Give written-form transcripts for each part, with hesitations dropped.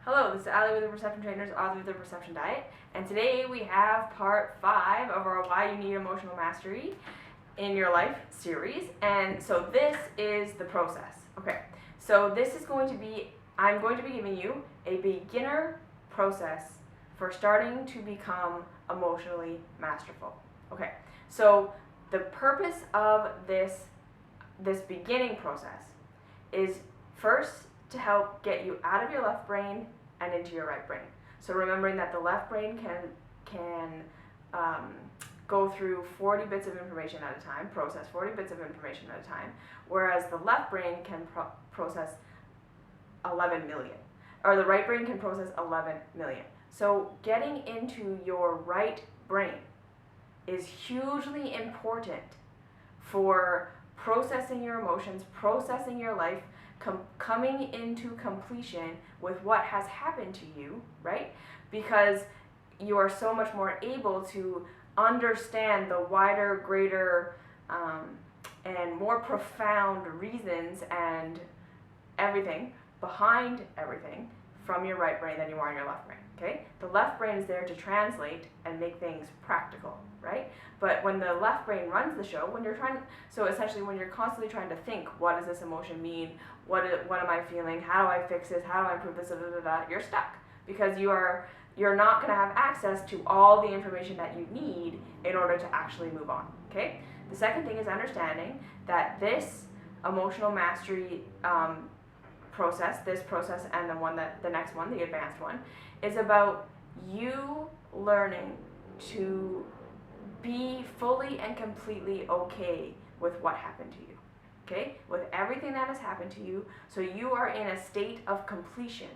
Hello, this is Allie with the Perception Trainers, author of the Perception Diet, and today we have part 5 of our Why You Need Emotional Mastery in Your Life series. And so this is the process. Okay, so this is going to be, I'm going to be giving you a beginner process for starting to become emotionally masterful. Okay, so the purpose of this beginning process is first to help get you out of your left brain and into your right brain. So remembering that the left brain can go through 40 bits of information at a time, process 40 bits of information at a time, whereas the left brain can process 11 million, or the right brain can process 11 million. So getting into your right brain is hugely important for processing your emotions, processing your life, coming into completion with what has happened to you, right? Because you are so much more able to understand the wider, greater, and more profound reasons and everything behind everything from your right brain than you are in your left brain, okay? The left brain is there to translate and make things practical, right? But when the left brain runs the show, so essentially when you're constantly trying to think, what does this emotion mean? What am I feeling? How do I fix this? How do I improve this? You're stuck because you're not going to have access to all the information that you need in order to actually move on, okay? The second thing is understanding that this emotional mastery this process and the next one, the advanced one, is about you learning to be fully and completely okay with what happened to you, okay? With everything that has happened to you, so you are in a state of completion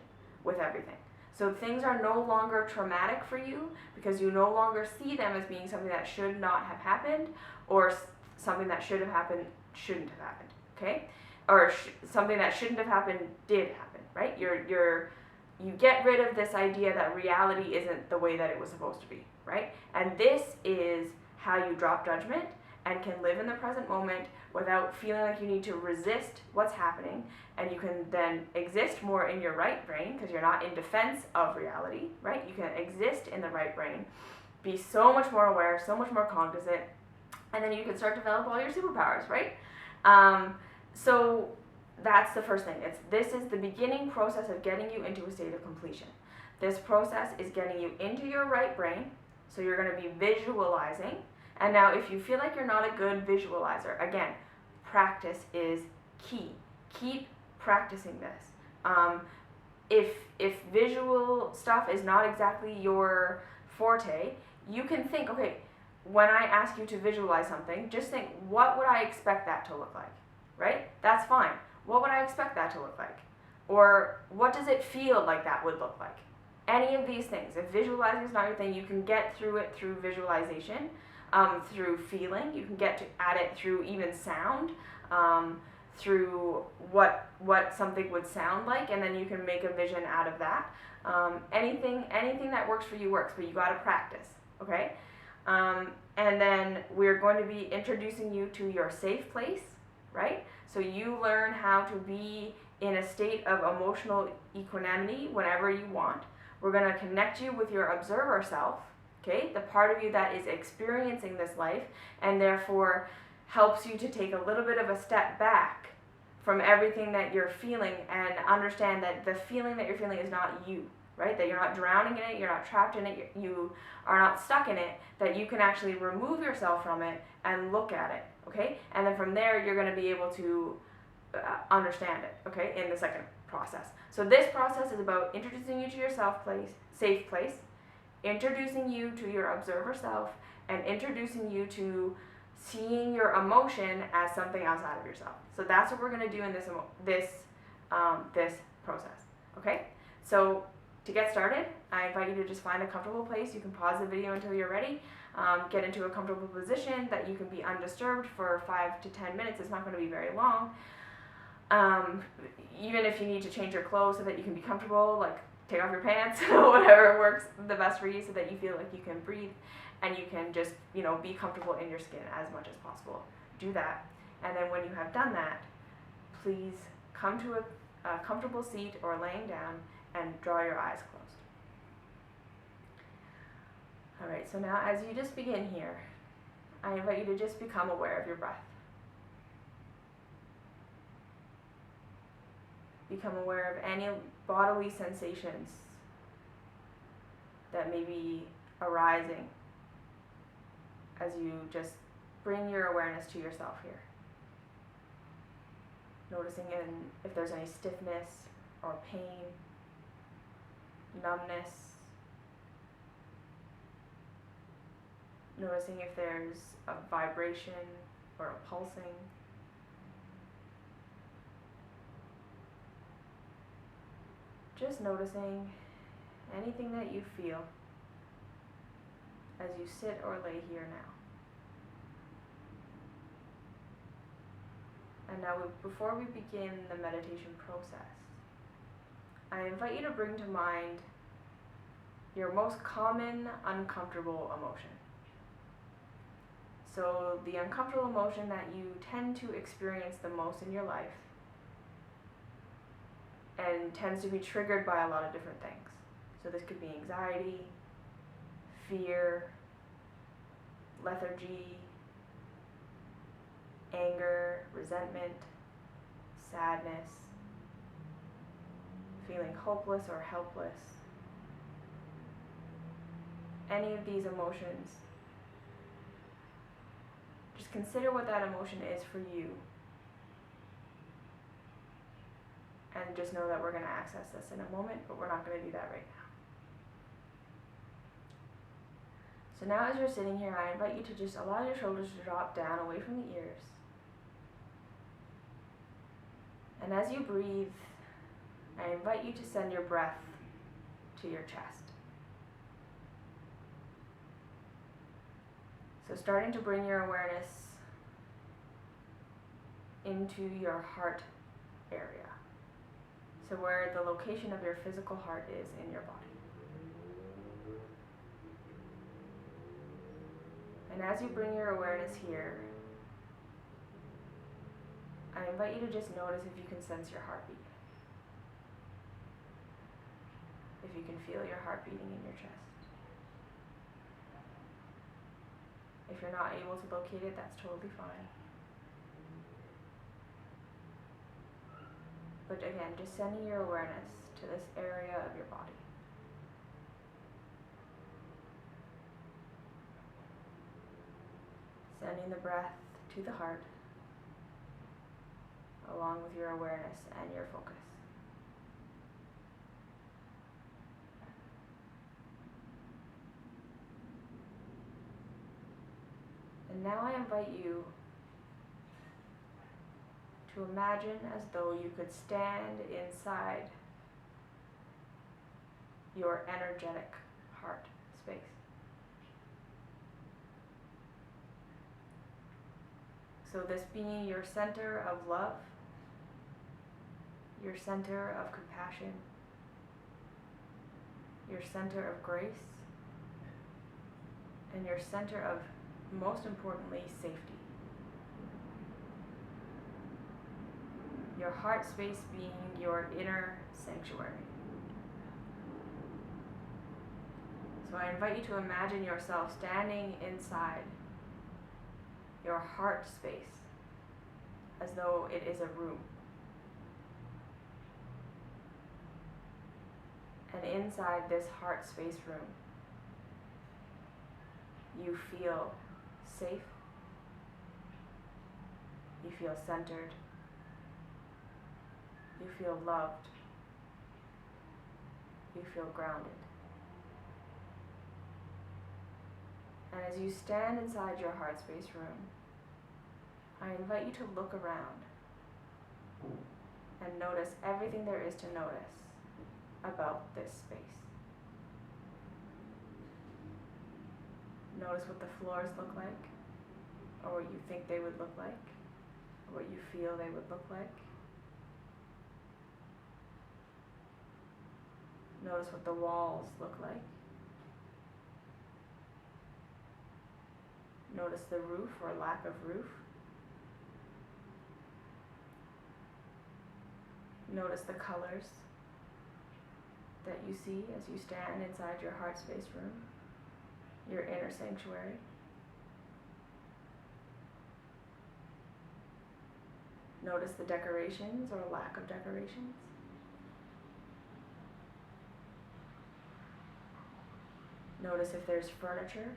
with everything. So things are no longer traumatic for you because you no longer see them as being something that should not have happened or something that should have happened shouldn't have happened, okay? Or something that shouldn't have happened did happen, right? You get rid of this idea that reality isn't the way that it was supposed to be, right? And this is how you drop judgment and can live in the present moment without feeling like you need to resist what's happening, and you can then exist more in your right brain because you're not in defense of reality, right? You can exist in the right brain, be so much more aware, so much more cognizant, and then you can start to develop all your superpowers, right? So that's the first thing. This is the beginning process of getting you into a state of completion. This process is getting you into your right brain, so you're going to be visualizing. And now if you feel like you're not a good visualizer, again, practice is key. Keep practicing this. If visual stuff is not exactly your forte, you can think, okay, when I ask you to visualize something, just think, what would I expect that to look like? Right? That's fine. What would I expect that to look like? Or what does it feel like that would look like? Any of these things. If visualizing is not your thing, you can get through it through visualization, through feeling. You can get at it through even sound, through what something would sound like, and then you can make a vision out of that. Anything that works for you works, but you got to practice, okay? And then we're going to be introducing you to your safe place, right? So you learn how to be in a state of emotional equanimity whenever you want. We're going to connect you with your observer self, okay? The part of you that is experiencing this life and therefore helps you to take a little bit of a step back from everything that you're feeling and understand that the feeling that you're feeling is not you, right? That you're not drowning in it, you're not trapped in it, you are not stuck in it, that you can actually remove yourself from it and look at it, okay? And then from there, you're going to be able to understand it, okay, in the second process. So this process is about introducing you to your safe place, introducing you to your observer self, and introducing you to seeing your emotion as something outside of yourself. So that's what we're going to do in this process, okay? So to get started, I invite you to just find a comfortable place. You can pause the video until you're ready. Get into a comfortable position that you can be undisturbed for 5 to 10 minutes. It's not going to be very long. Even if you need to change your clothes so that you can be comfortable, like take off your pants, whatever works the best for you so that you feel like you can breathe and you can just, be comfortable in your skin as much as possible. Do that. And then when you have done that, please come to a comfortable seat or laying down and draw your eyes closed. Alright, so now as you just begin here, I invite you to just become aware of your breath. Become aware of any bodily sensations that may be arising as you just bring your awareness to yourself here. Noticing if there's any stiffness or pain, numbness. Noticing if there's a vibration or a pulsing. Just noticing anything that you feel as you sit or lay here now. And now, before we begin the meditation process, I invite you to bring to mind your most common uncomfortable emotion. So the uncomfortable emotion that you tend to experience the most in your life and tends to be triggered by a lot of different things. So this could be anxiety, fear, lethargy, anger, resentment, sadness, feeling hopeless or helpless. Any of these emotions, just consider what that emotion is for you. And just know that we're going to access this in a moment, but we're not going to do that right now. So now as you're sitting here, I invite you to just allow your shoulders to drop down away from the ears. And as you breathe, I invite you to send your breath to your chest. So starting to bring your awareness into your heart area. So where the location of your physical heart is in your body. And as you bring your awareness here, I invite you to just notice if you can sense your heartbeat. If you can feel your heart beating in your chest. If you're not able to locate it, that's totally fine. But again, just sending your awareness to this area of your body. Sending the breath to the heart, along with your awareness and your focus. And now I invite you to imagine as though you could stand inside your energetic heart space. So this being your center of love, your center of compassion, your center of grace, and your center of, most importantly, safety. Your heart space being your inner sanctuary. So I invite you to imagine yourself standing inside your heart space as though it is a room. And inside this heart space room, you feel safe, you feel centered, you feel loved, you feel grounded. And as you stand inside your heart space room, I invite you to look around and notice everything there is to notice about this space. Notice what the floors look like, or what you think they would look like, or what you feel they would look like. Notice what the walls look like. Notice the roof or lack of roof. Notice the colors. that you see as you stand inside your heart space room, your inner sanctuary. Notice the decorations or lack of decorations. Notice if there's furniture.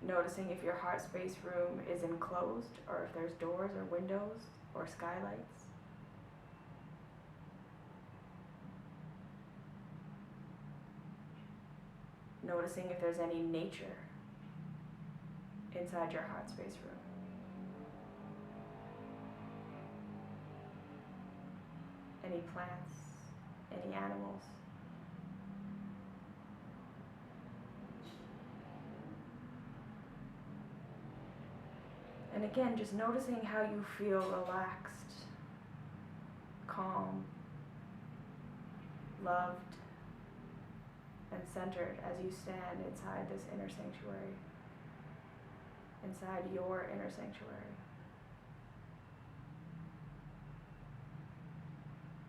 Noticing if your heart space room is enclosed or if there's doors or windows or skylights. Noticing if there's any nature inside your heart space room. Any plants, any animals. And again, just noticing how you feel relaxed, calm, loved, and centered as you stand inside this inner sanctuary, inside your inner sanctuary.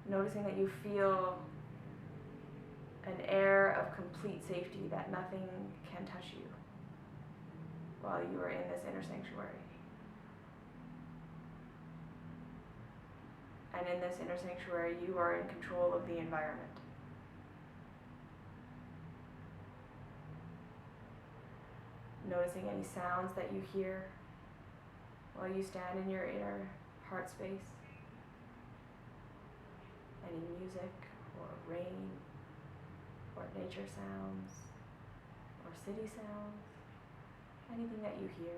Noticing that you feel an air of complete safety, that nothing can touch you while you are in this inner sanctuary. And in this inner sanctuary, you are in control of the environment. Noticing any sounds that you hear while you stand in your inner heart space. Any music or rain or nature sounds or city sounds, anything that you hear.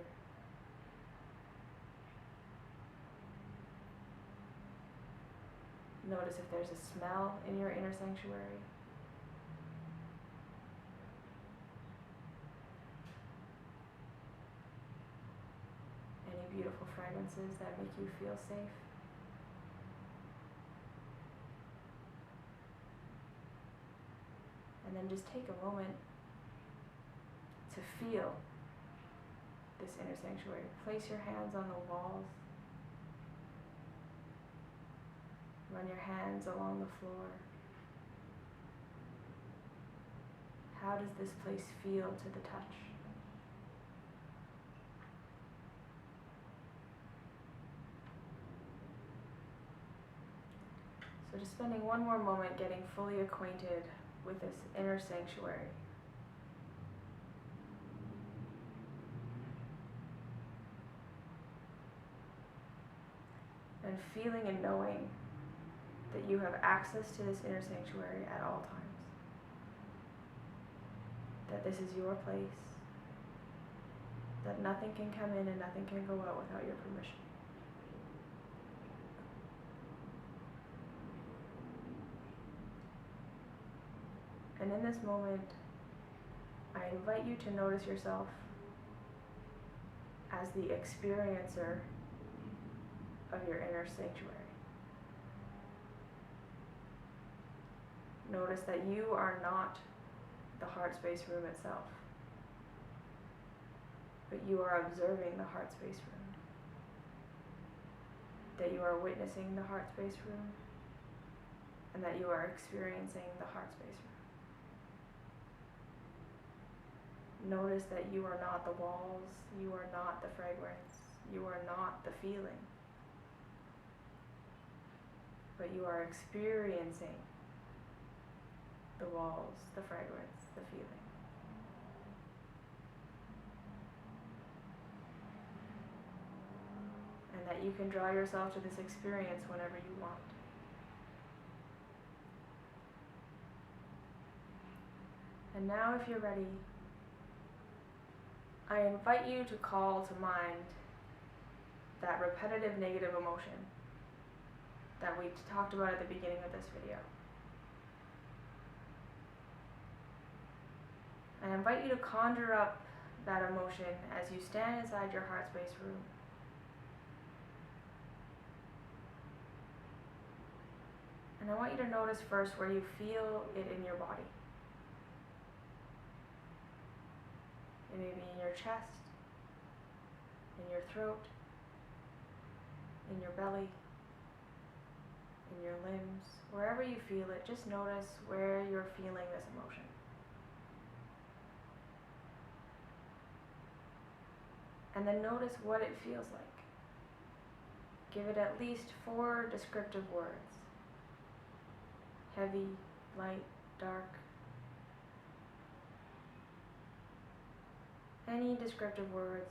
Notice if there's a smell in your inner sanctuary. Any beautiful fragrances that make you feel safe. And then just take a moment to feel this inner sanctuary. Place your hands on the walls. Run your hands along the floor. How does this place feel to the touch? So just spending one more moment getting fully acquainted with this inner sanctuary. And feeling and knowing that you have access to this inner sanctuary at all times. That this is your place. That nothing can come in and nothing can go out without your permission. And in this moment, I invite you to notice yourself as the experiencer of your inner sanctuary. Notice that you are not the heart space room itself, but you are observing the heart space room. That you are witnessing the heart space room, and that you are experiencing the heart space room. Notice that you are not the walls, you are not the fragrance, you are not the feeling, but you are experiencing the walls, the fragrance, the feeling. And that you can draw yourself to this experience whenever you want. And now, if you're ready, I invite you to call to mind that repetitive negative emotion that we talked about at the beginning of this video. I invite you to conjure up that emotion as you stand inside your heart space room. And I want you to notice first where you feel it in your body. It may be in your chest, in your throat, your belly, in your limbs, wherever you feel it, just notice where you're feeling this emotion. And then notice what it feels like. Give it at least 4 descriptive words. Heavy, light, dark. Any descriptive words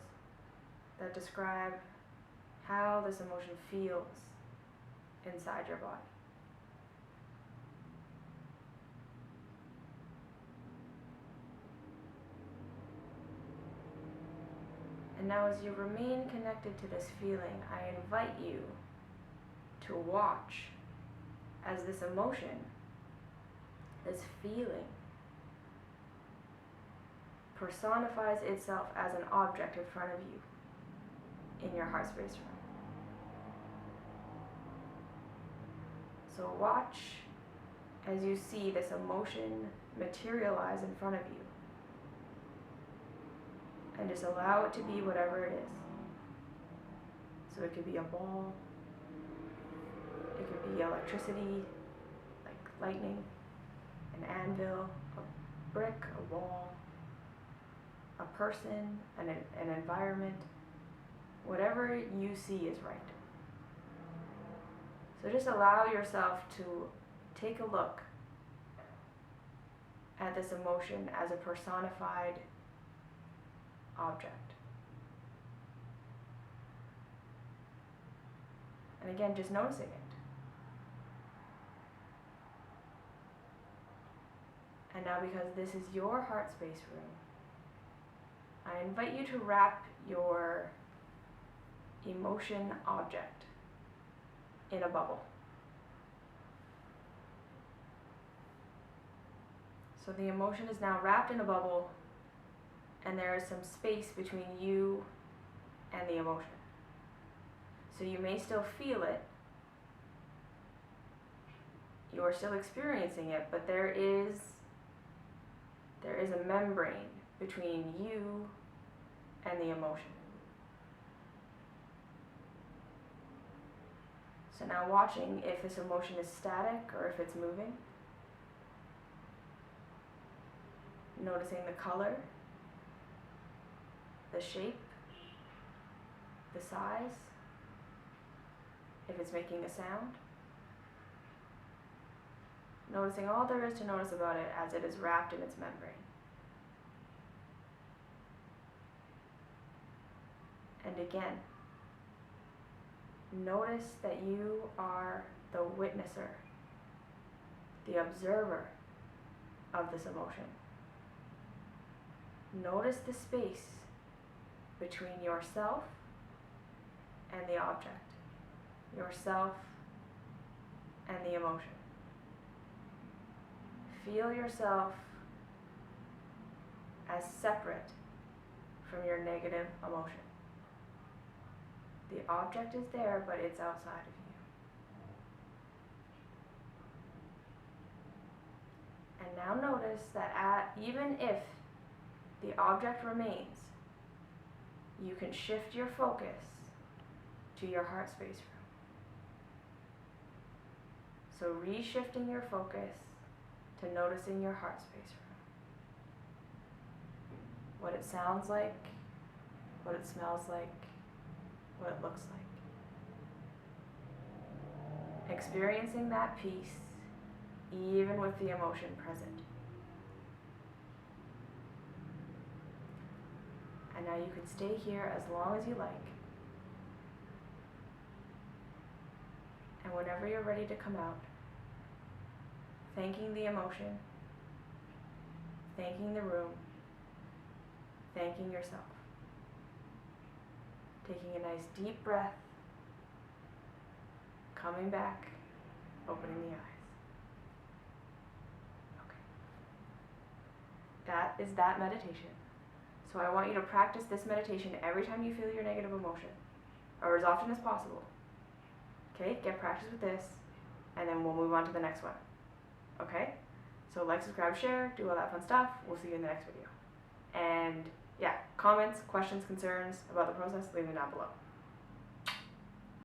that describe how this emotion feels inside your body. And now as you remain connected to this feeling, I invite you to watch as this emotion, this feeling, personifies itself as an object in front of you in your heart space room. So watch as you see this emotion materialize in front of you. And just allow it to be whatever it is. So it could be a ball, it could be electricity, like lightning, an anvil, a brick, a wall, a person, an environment, whatever you see is right. So just allow yourself to take a look at this emotion as a personified object. And again, just noticing it. And now, because this is your heart space room, I invite you to wrap your emotion object in a bubble. So the emotion is now wrapped in a bubble, and there is some space between you and the emotion. So you may still feel it, you are still experiencing it, but there is a membrane between you and the emotion. So now watching if this emotion is static or if it's moving. Noticing the color, the shape, the size, if it's making a sound. Noticing all there is to notice about it as it is wrapped in its membrane. And again, notice that you are the witnesser, the observer of this emotion. Notice the space between yourself and the object, yourself and the emotion. Feel yourself as separate from your negative emotion. The object is there, but it's outside of you. And now notice that even if the object remains, you can shift your focus to your heart space room. So reshifting your focus to noticing your heart space room. What it sounds like, what it smells like, what it looks like. Experiencing that peace, even with the emotion present. And now you can stay here as long as you like. And whenever you're ready to come out, thanking the emotion, thanking the room, thanking yourself. Taking a nice deep breath, coming back, opening the eyes. Okay. That is that meditation. So I want you to practice this meditation every time you feel your negative emotion, or as often as possible. Okay, get practice with this, and then we'll move on to the next one. Okay? So like, subscribe, share, do all that fun stuff. We'll see you in the next video. And yeah, comments, questions, concerns about the process, leave them down below.